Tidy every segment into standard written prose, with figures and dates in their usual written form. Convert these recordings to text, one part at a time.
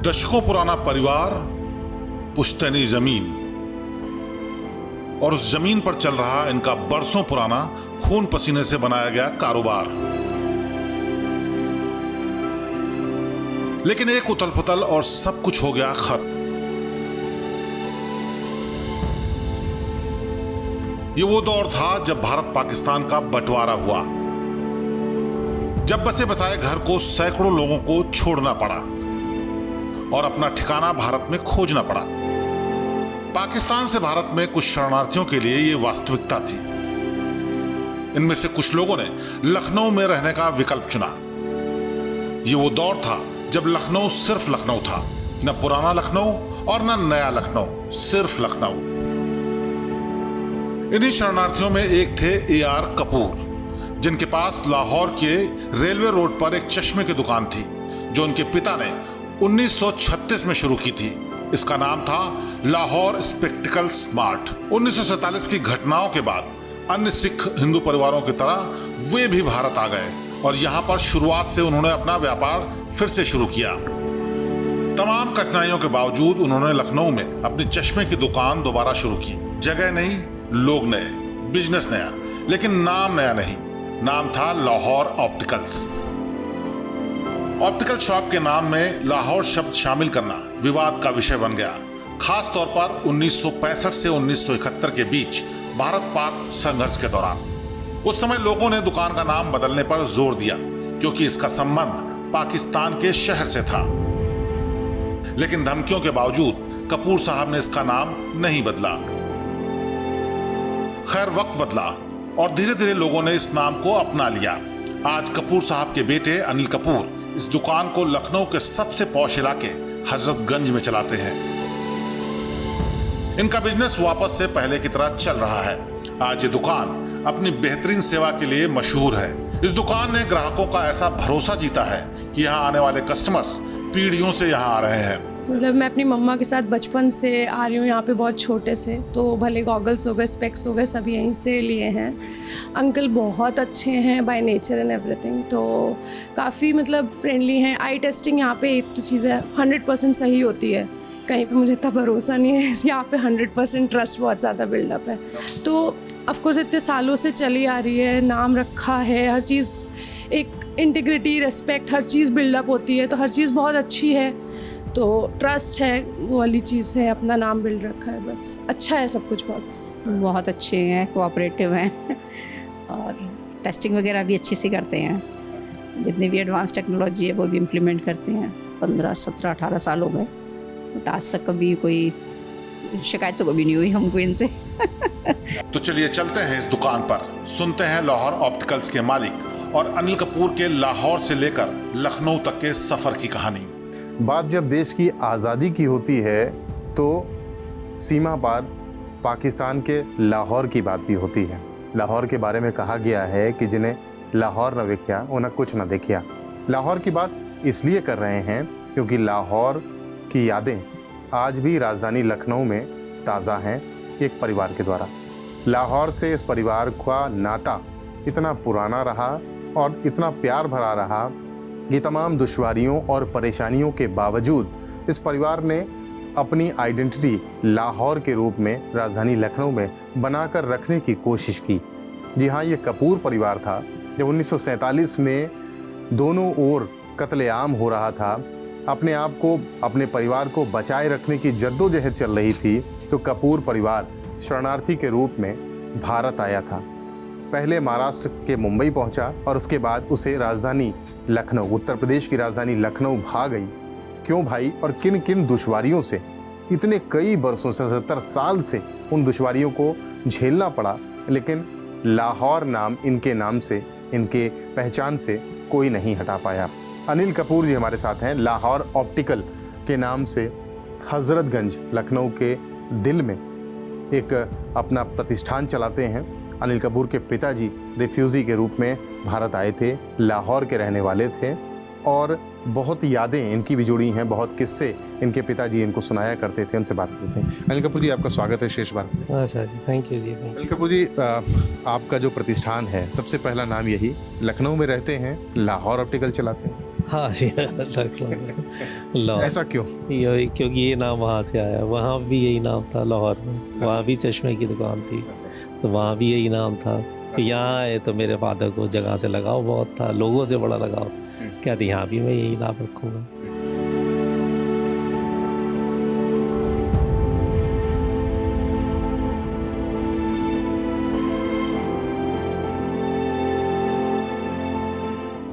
दशकों पुराना परिवार, पुश्तैनी जमीन, और उस जमीन पर चल रहा इनका बरसों पुराना खून पसीने से बनाया गया कारोबार। लेकिन एक उथल पुथल और सब कुछ हो गया खत्म। ये वो दौर था जब भारत पाकिस्तान का बंटवारा हुआ, जब बसे बसाए घर को सैकड़ों लोगों को छोड़ना पड़ा और अपना ठिकाना भारत में खोजना पड़ा। पाकिस्तान से भारत में कुछ शरणार्थियों के लिए ये वास्तविकता थी। इनमें से कुछ लोगों ने लखनऊ में रहने का विकल्प चुना। ये वो दौर था जब लखनऊ सिर्फ लखनऊ था, न पुराना लखनऊ और न नया लखनऊ, सिर्फ लखनऊ। इन्हीं शरणार्थियों में एक थे A.R. कपूर, जिनके पास लाहौर के रेलवे रोड पर एक चश्मे की दुकान थी, जो उनके पिता ने 1936 में शुरू की थी। इसका नाम था लाहौर स्पेक्टिकल्स मार्ट। 1947 की घटनाओं के बाद अन्य सिख हिंदू परिवारों की तरह वे भी भारत आ गए और यहाँ पर शुरुआत से उन्होंने अपना व्यापार फिर से शुरू किया। तमाम कठिनाइयों के बावजूद उन्होंने लखनऊ में अपनी चश्मे की दुकान दोबारा शुरू की। जगह नहीं, लोग नए, बिजनेस नया, लेकिन नाम नया नहीं। नाम था लाहौर ऑप्टिकल्स। ऑप्टिकल शॉप के नाम में लाहौर शब्द शामिल करना विवाद का विषय बन गया, खास तौर पर 1965 से 1971 के बीच भारत पाक संघर्ष के दौरान। उस समय लोगों ने दुकान का नाम बदलने पर जोर दिया, क्योंकि इसका संबंध पाकिस्तान के शहर से था। लेकिन धमकियों के बावजूद कपूर साहब ने इसका नाम नहीं बदला। खैर, वक्त बदला और धीरे धीरे लोगों ने इस नाम को अपना लिया। आज कपूर साहब के बेटे अनिल कपूर इस दुकान को लखनऊ के सबसे पॉश इलाके हजरतगंज में चलाते हैं। इनका बिजनेस वापस से पहले की तरह चल रहा है। आज ये दुकान अपनी बेहतरीन सेवा के लिए मशहूर है। इस दुकान ने ग्राहकों का ऐसा भरोसा जीता है कि यहाँ आने वाले कस्टमर्स पीढ़ियों से यहाँ आ रहे हैं। मतलब मैं अपनी मम्मा के साथ बचपन से आ रही हूँ यहाँ पे, बहुत छोटे से। तो भले गॉगल्स हो गए, स्पेक्स हो गए, सब यहीं से लिए हैं। अंकल बहुत अच्छे हैं बाय नेचर एंड एवरीथिंग, तो काफ़ी मतलब फ्रेंडली हैं। आई टेस्टिंग यहाँ पे एक तो चीज़ है 100% सही होती है, कहीं पे मुझे इतना भरोसा नहीं है। यहाँ पे 100% ट्रस्ट बहुत ज़्यादा बिल्डअप है। तो ऑफकोर्स इतने सालों से चली आ रही है, नाम रखा है, हर चीज़ एक इंटीग्रिटी, रेस्पेक्ट, हर चीज़ बिल्डअप होती है, तो हर चीज़ बहुत अच्छी है। तो ट्रस्ट है, वो वाली चीज़ है, अपना नाम बिल्ड रखा है, बस अच्छा है सब कुछ। बहुत अच्छे हैं, कोऑपरेटिव हैं और टेस्टिंग वगैरह भी अच्छी सी करते हैं। जितनी भी एडवांस टेक्नोलॉजी है वो भी इम्प्लीमेंट करते हैं। 15, 17, 18 साल हो गए, बट आज तक कभी कोई शिकायत तो कभी नहीं हुई हमको इनसे। तो चलिए चलते हैं इस दुकान पर, सुनते हैं लाहौर ऑप्टिकल्स के मालिक और अनिल कपूर के लाहौर से लेकर लखनऊ तक के सफर की कहानी। बात जब देश की आज़ादी की होती है तो सीमा पार पाकिस्तान के लाहौर की बात भी होती है। लाहौर के बारे में कहा गया है कि जिन्हें लाहौर न देखिया उन्हें कुछ न देखिया। लाहौर की बात इसलिए कर रहे हैं क्योंकि लाहौर की यादें आज भी राजधानी लखनऊ में ताज़ा हैं, एक परिवार के द्वारा। लाहौर से इस परिवार का नाता इतना पुराना रहा और इतना प्यार भरा रहा कि तमाम दुश्वारियों और परेशानियों के बावजूद इस परिवार ने अपनी आइडेंटिटी लाहौर के रूप में राजधानी लखनऊ में बनाकर रखने की कोशिश की। जी हाँ, ये कपूर परिवार था। जब 1947 में दोनों ओर कत्लेआम हो रहा था, अपने आप को, अपने परिवार को बचाए रखने की जद्दोजहद चल रही थी, तो कपूर परिवार शरणार्थी के रूप में भारत आया था। पहले महाराष्ट्र के मुंबई पहुंचा और उसके बाद उसे राजधानी लखनऊ, उत्तर प्रदेश की राजधानी लखनऊ भाग गई। क्यों भाई और किन किन दुश्वारियों से, इतने कई बरसों से, 70 साल से उन दुश्वारियों को झेलना पड़ा, लेकिन लाहौर नाम इनके नाम से, इनके पहचान से कोई नहीं हटा पाया। अनिल कपूर जी हमारे साथ हैं। लाहौर ऑप्टिकल के नाम से हजरतगंज लखनऊ के दिल में एक अपना प्रतिष्ठान चलाते हैं। अनिल कपूर के पिताजी रिफ्यूजी के रूप में भारत आए थे, लाहौर के रहने वाले थे और बहुत यादें इनकी भी जुड़ी हैं, बहुत किस्से इनके पिताजी इनको सुनाया करते थे। उनसे बात करते हैं। अनिल कपूर जी, आपका स्वागत है शेष बार। अच्छा जी, थैंक यू जी। अनिल कपूर जी, आपका जो प्रतिष्ठान है, सबसे पहला नाम यही, लखनऊ में रहते हैं, लाहौर ऑप्टिकल चलाते हैं। हाँ जी लखनऊ लाहौर। ऐसा क्यों? क्योंकि ये नाम वहाँ से आया, वहाँ भी यही नाम था लाहौर में, वहाँ भी चश्मे की दुकान थी तो वहाँ भी यही नाम था। तो यहाँ आए तो मेरे फादर को जगह से लगाव बहुत था, लोगों से बड़ा लगाव था, कहते यहाँ भी मैं यही नाम रखूँगा।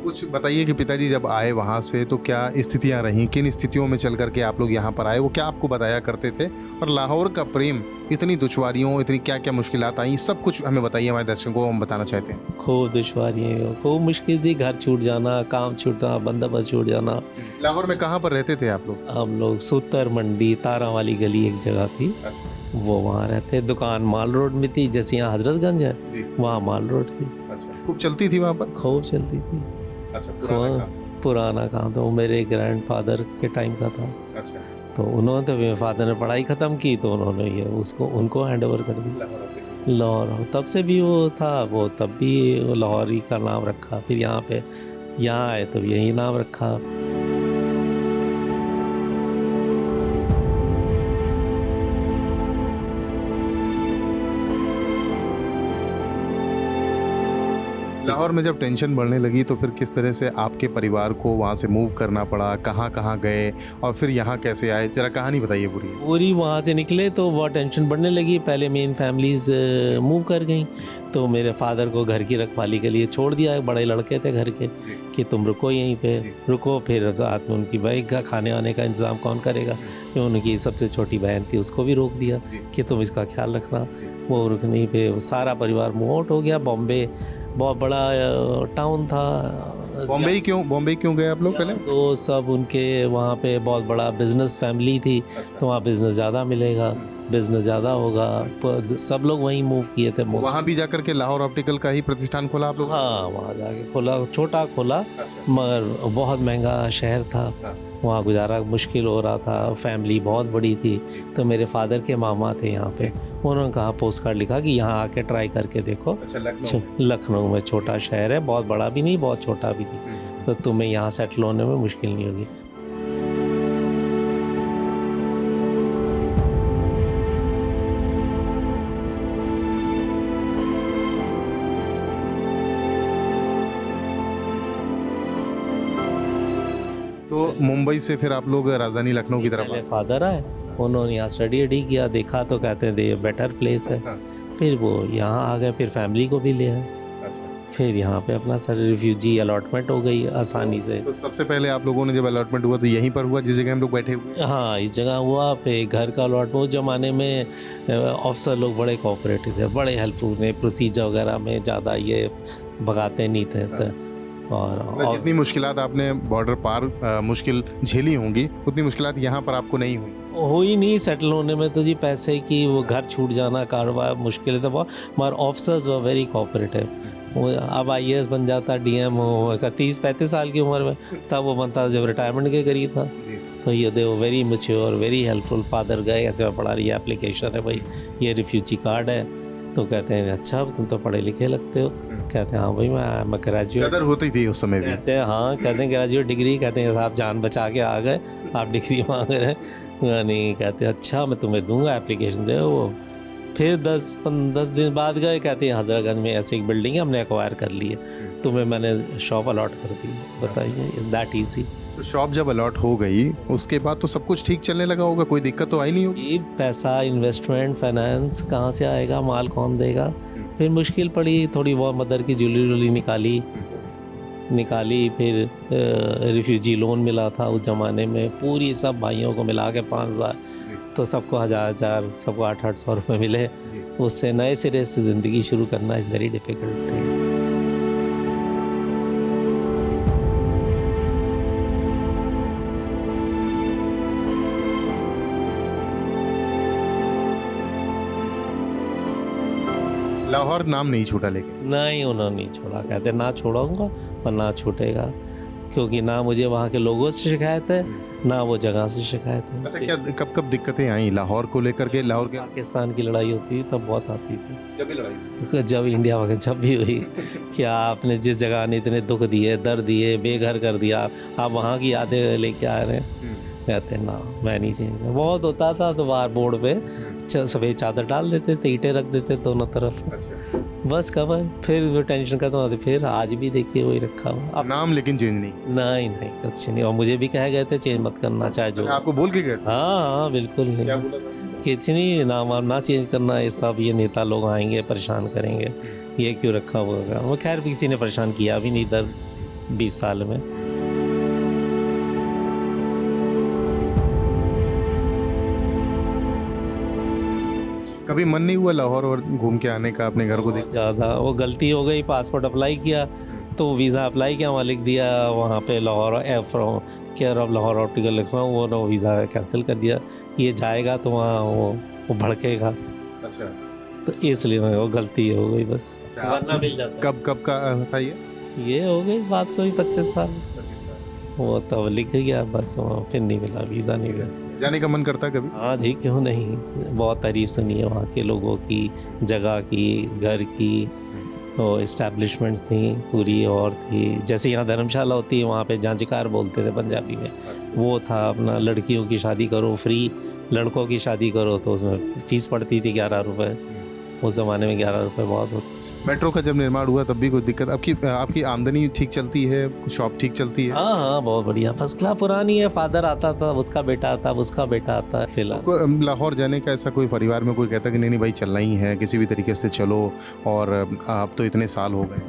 कुछ बताइए कि पिताजी जब आए वहाँ से तो क्या स्थितियाँ रहीं, किन स्थितियों में चल करके आप लोग यहाँ पर आए, वो क्या आपको बताया करते थे, और लाहौर का प्रेम इतनी दुश्वारियों, इतनी क्या क्या मुश्किलात आई, सब कुछ हमें बताइए, हमारे दर्शकों को हम बताना चाहते हैं। खूब दुश्वारियाँ, खूब मुश्किल थी, घर छूट जाना, काम छूटना, बंदोबस्त छूट जाना। लाहौर में कहाँ पर रहते थे आप लोग? हम लोग सूतर मंडी, तारा वाली गली एक जगह थी, वो वहाँ रहते। दुकान माल रोड में थी, जैसे यहाँ हजरतगंज है वहाँ माल रोड थी। खूब चलती थी वहाँ पर? खूब चलती थी। पुराना काम था, वो मेरे ग्रैंडफादर के टाइम का था। तो उन्होंने तो मेरे फादर ने पढ़ाई ख़त्म की तो उन्होंने ये उसको उनको हैंड ओवर कर दी लाहौर। तब से भी वो था, वो तब भी लाहौरी का नाम रखा, फिर यहाँ आए तो यही नाम रखा। लाहौर में जब टेंशन बढ़ने लगी तो फिर किस तरह से आपके परिवार को वहाँ से मूव करना पड़ा, कहाँ कहाँ गए और फिर यहाँ कैसे आए, जरा कहानी बताइए पूरी। वहाँ से निकले तो बहुत टेंशन बढ़ने लगी। पहले मेन फैमिलीज मूव कर गई तो मेरे फादर को घर की रखवाली के लिए छोड़ दिया। बड़े लड़के थे घर के कि तुम रुको यहीं पे, रुको। फिर रात में उनकी भाई का खाने वाने का इंतज़ाम कौन करेगा, फिर उनकी सबसे छोटी बहन थी उसको भी रोक दिया कि तुम इसका ख्याल रखना। वो रुकने पे सारा परिवार मूव आउट हो गया। बॉम्बे बहुत बड़ा टाउन था। बॉम्बे क्यों गए आप लोग पहले? तो सब उनके वहाँ पे बहुत बड़ा बिजनेस फैमिली थी, तो वहाँ बिजनेस ज़्यादा मिलेगा, बिजनेस ज़्यादा होगा, सब लोग वहीं मूव किए थे। वहाँ भी जाकर के लाहौर ऑप्टिकल का ही प्रतिष्ठान खोला आप लोग? हाँ, वहाँ जाके खोला, छोटा खोला, मगर बहुत महंगा शहर था, वहाँ गुजारा मुश्किल हो रहा था। फैमिली बहुत बड़ी थी, तो मेरे फादर के मामा थे यहाँ पे, उन्होंने कहा, पोस्ट कार्ड लिखा कि यहाँ आके ट्राई करके देखो। लखनऊ में छोटा शहर है, बहुत बड़ा भी नहीं बहुत छोटा भी नहीं, तो तुम्हें यहाँ सेटल होने में मुश्किल नहीं होगी। तो मुंबई से फिर आप लोग राजधानी लखनऊ की तरफ? पहले फादर आए, उन्होंने यहाँ स्टडी किया, देखा तो कहते हैं ये बेटर प्लेस है। फिर वो यहाँ आ गए, फिर फैमिली को भी ले आए। फिर यहाँ पे अपना सर रिफ्यूजी अलॉटमेंट हो गई आसानी से। तो सबसे पहले आप लोगों ने जब अलॉटमेंट हुआ तो यहीं पर हुआ जिस जगह हम लोग बैठे हुए? हाँ, इस जगह हुआ। पे घर का अलॉटमेंट, उस ज़माने में ऑफिसर लोग बड़े कोऑपरेटिव थे, बड़े हेल्पफुल थे, प्रोसीजर वगैरह में ज़्यादा ये भगाते नहीं थे। और जितनी मुश्किलात आपने बॉर्डर पार मुश्किल झेली होंगी उतनी मुश्किलात यहाँ पर आपको नहीं हुई? ही नहीं सेटल होने में। तो जी पैसे की, वो घर छूट जाना, कारोबार मुश्किल था बहुत, मगर ऑफिसर्स वर वेरी कोऑपरेटिव। वो अब IAS बन जाता, DM हो 30-35 साल की उम्र में, तब वो बनता जब रिटायरमेंट के करीब था। तो ये दे वो very mature, very helpful. Father गए, ऐसे में पढ़ा रही है, एप्लीकेशन है भाई, ये रिफ्यूजी कार्ड है। तो कहते हैं अच्छा तुम तो पढ़े लिखे लगते हो। कहते हैं हाँ भाई मैं ग्रेजुएट। कदर होती थी उस समय भी? कहते हैं हाँ, कहते हैं ग्रेजुएट डिग्री। कहते हैं आप जान बचा के आ गए, आप डिग्री मांग रहे हैं। नहीं, कहते अच्छा मैं तुम्हें दूंगा, एप्लीकेशन दे। वो फिर 10 दिन बाद गए, कहते हैं हजरतगंज में ऐसी एक बिल्डिंग है, हमने एक्वायर कर ली है, तुम्हें मैंने शॉप अलॉट कर दी। बताइए, दैट ईजी। शॉप जब अलॉट हो गई उसके बाद तो सब कुछ ठीक चलने लगा होगा, कोई दिक्कत तो आई नहीं होगी? पैसा, इन्वेस्टमेंट, फाइनेंस कहाँ से आएगा, माल कौन देगा? फिर मुश्किल पड़ी, थोड़ी बहुत मदर की ज्वेलरी निकाली। फिर रिफ्यूजी लोन मिला था उस ज़माने में, पूरी सब भाइयों को मिला के 5,000, तो सबको 1,000, सबको 800 रुपये मिले। उससे नए सिरे से ज़िंदगी शुरू करना is very difficult thing. Lahore नाम नहीं छूटा लेकिन? नहीं, उन्होंने नहीं छोड़ा। कहते ना छोड़ूंगा और ना छूटेगा, क्योंकि ना मुझे वहाँ के लोगों से शिकायत है ना वो जगह से शिकायत है। अच्छा, क्या कब कब दिक्कतें आई लाहौर को लेकर के? लाहौर के पाकिस्तान की लड़ाई होती थी तब बहुत आती थी, जब भी लड़ाई जब इंडिया वगैरह जब भी हुई क्या आपने जिस जगह ने इतने दुख दिए, दर्द दिए, बेघर कर दिया, आप वहाँ की यादें लेके आ रहे हैं। कहते ना मैं नहीं चेंज, बहुत होता था तो बाहर बोर्ड पे सफ़ेद चादर डाल देते थे, ईंटें रख देते दोनों तरफ, अच्छा, बस कवर, फिर वो टेंशन खत्म होती। फिर आज भी देखिए वही रखा हुआ अब। नाम लेकिन चेंज नहीं। नहीं नहीं कुछ नहीं, और मुझे भी कहे गए थे चेंज मत करना चाहे जो। अच्छा, आपको बोल के गए थे? हाँ बिल्कुल नहीं, क्या बोला था? कुछ नहीं, नाम वाम ना चेंज करना, ये सब ये नेता लोग आएंगे परेशान करेंगे, ये क्यों रखा हुआ होगा। वो खैर किसी ने परेशान किया भी नहीं इधर 20 साल में। कभी मन नहीं हुआ लाहौर और घूम के आने का, अपने घर को देख? बहुत ज़्यादा वो गलती हो गई, पासपोर्ट अप्लाई किया तो वीज़ा अप्लाई किया, वहाँ लिख दिया वहाँ पे Lahore from care of Lahore optical लिख रहा हूँ, वो वीज़ा कैंसिल कर दिया। ये जाएगा तो वहाँ वो भड़केगा, अच्छा, तो इसलिए वो गलती हो गई बस, अच्छा, वरना मिल जाता। कब का था ये हो गई बात कोई 25 साल, वो तब लिख गया बस, वहाँ फिर नहीं मिला, वीज़ा नहीं मिला। जाने का मन करता कभी? हाँ जी, क्यों नहीं, बहुत तारीफ सुनी है वहाँ के लोगों की, जगह की, घर की, वो इस्टेब्लिशमेंट्स थी पूरी, और थी जैसे यहाँ धर्मशाला होती है वहाँ पे जांचकार बोलते थे पंजाबी में, वो था अपना लड़कियों की शादी करो फ्री, लड़कों की शादी करो तो उसमें फ़ीस पड़ती थी 11 रुपये, उस ज़माने में 11 रुपये बहुत होते। मेट्रो का जब निर्माण हुआ तब भी कोई दिक्कत? आपकी आमदनी ठीक चलती है, शॉप ठीक चलती है? हाँ हाँ बहुत बढ़िया, फर्स्ट क्लास, पुरानी है, फादर आता था, उसका बेटा आता, उसका बेटा आता, फिलहाल। लाहौर जाने का ऐसा कोई परिवार में कोई कहता कि नहीं नहीं भाई चलना ही है, किसी भी तरीके से चलो, और आप तो इतने साल हो गए?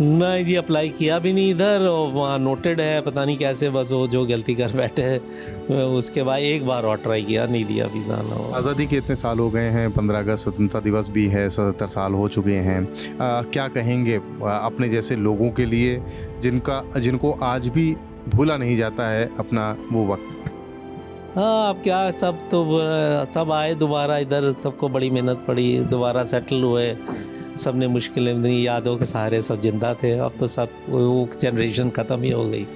नहीं जी, अप्लाई किया भी नहीं इधर, और वहाँ नोटेड है, पता नहीं कैसे, बस वो जो गलती कर बैठे हैं, उसके बाद एक बार और ट्राई किया, नहीं दिया वीज़ा ना। आज़ादी के इतने साल हो गए हैं, 15 अगस्त स्वतंत्रता दिवस भी है, 77 साल हो चुके हैं, क्या कहेंगे अपने जैसे लोगों के लिए जिनको आज भी भूला नहीं जाता है अपना वो वक्त? हाँ अब क्या, सब आए दोबारा इधर, सबको बड़ी मेहनत पड़ी, दोबारा सेटल हुए, सब ने मुश्किलें नहीं, यादों के सहारे सब जिंदा थे। अब तो सब वो जनरेशन ख़त्म ही हो गई,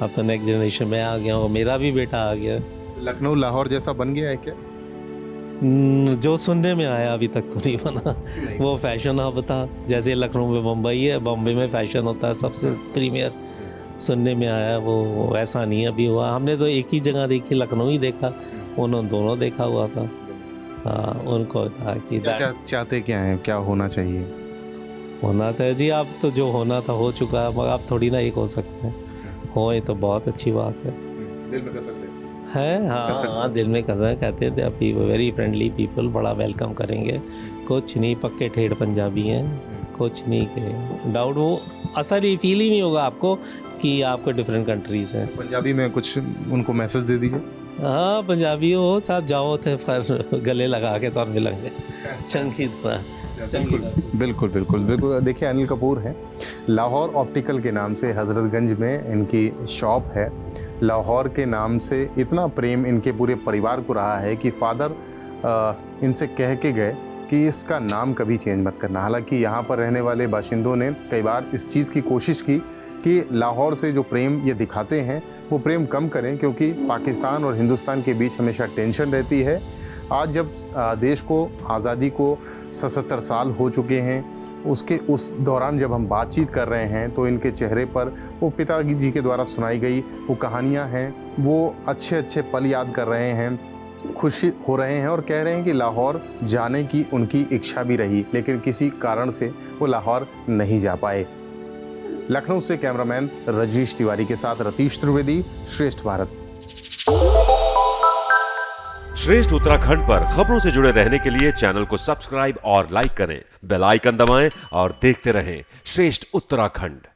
अब तो नेक्स्ट जनरेशन में आ गया हूँ, मेरा भी बेटा आ गया। लखनऊ लाहौर जैसा बन गया है क्या? जो सुनने में आया, अभी तक तो नहीं बना। वो फैशन हब था, जैसे लखनऊ में मुंबई है, बॉम्बे में फैशन होता है सबसे प्रीमियर, सुनने में आया, वो ऐसा नहीं अभी हुआ। हमने तो एक ही जगह देखी, लखनऊ ही देखा, उन्होंने दोनों देखा हुआ था। हाँ, उनको था कि चाहते क्या हैं, क्या होना चाहिए? होना था जी, अब तो जो होना था हो चुका है, मगर आप थोड़ी ना एक हो सकते हैं, होए तो बहुत अच्छी बात है। दिल में कसक है, हाँ दिल में कसक, कहते थे अभी वेरी फ्रेंडली पीपल, बड़ा वेलकम करेंगे, कुछ नहीं, पक्के ठेठ पंजाबी हैं, कुछ नहीं के डाउट, वो असर ही फील ही नहीं होगा आपको कि आपको डिफरेंट कंट्रीज हैं। पंजाबी में कुछ उनको मैसेज दे दीजिए। हाँ पंजाबी हो, साथ जाओ थे पर गले लगा के तो मिलेंगे चंगी तरह। बिल्कुल बिल्कुल बिल्कुल। देखिए अनिल कपूर हैं, लाहौर ऑप्टिकल के नाम से हज़रतगंज में इनकी शॉप है। लाहौर के नाम से इतना प्रेम इनके पूरे परिवार को रहा है कि फादर इनसे कह के गए कि इसका नाम कभी चेंज मत करना। हालांकि यहाँ पर रहने वाले बाशिंदों ने कई बार इस चीज़ की कोशिश की कि लाहौर से जो प्रेम ये दिखाते हैं वो प्रेम कम करें, क्योंकि पाकिस्तान और हिंदुस्तान के बीच हमेशा टेंशन रहती है। आज जब देश को आज़ादी को 77 साल हो चुके हैं, उस दौरान जब हम बातचीत कर रहे हैं तो इनके चेहरे पर वो पिताजी के द्वारा सुनाई गई वो कहानियाँ हैं, वो अच्छे अच्छे पल याद कर रहे हैं, खुशी हो रहे हैं और कह रहे हैं कि लाहौर जाने की उनकी इच्छा भी रही, लेकिन किसी कारण से वो लाहौर नहीं जा पाए। लखनऊ से कैमरामैन रजीश तिवारी के साथ रतीश त्रिवेदी, श्रेष्ठ भारत। श्रेष्ठ उत्तराखंड पर खबरों से जुड़े रहने के लिए चैनल को सब्सक्राइब और लाइक करें, बेल आइकन दबाएं और देखते रहें श्रेष्ठ उत्तराखंड।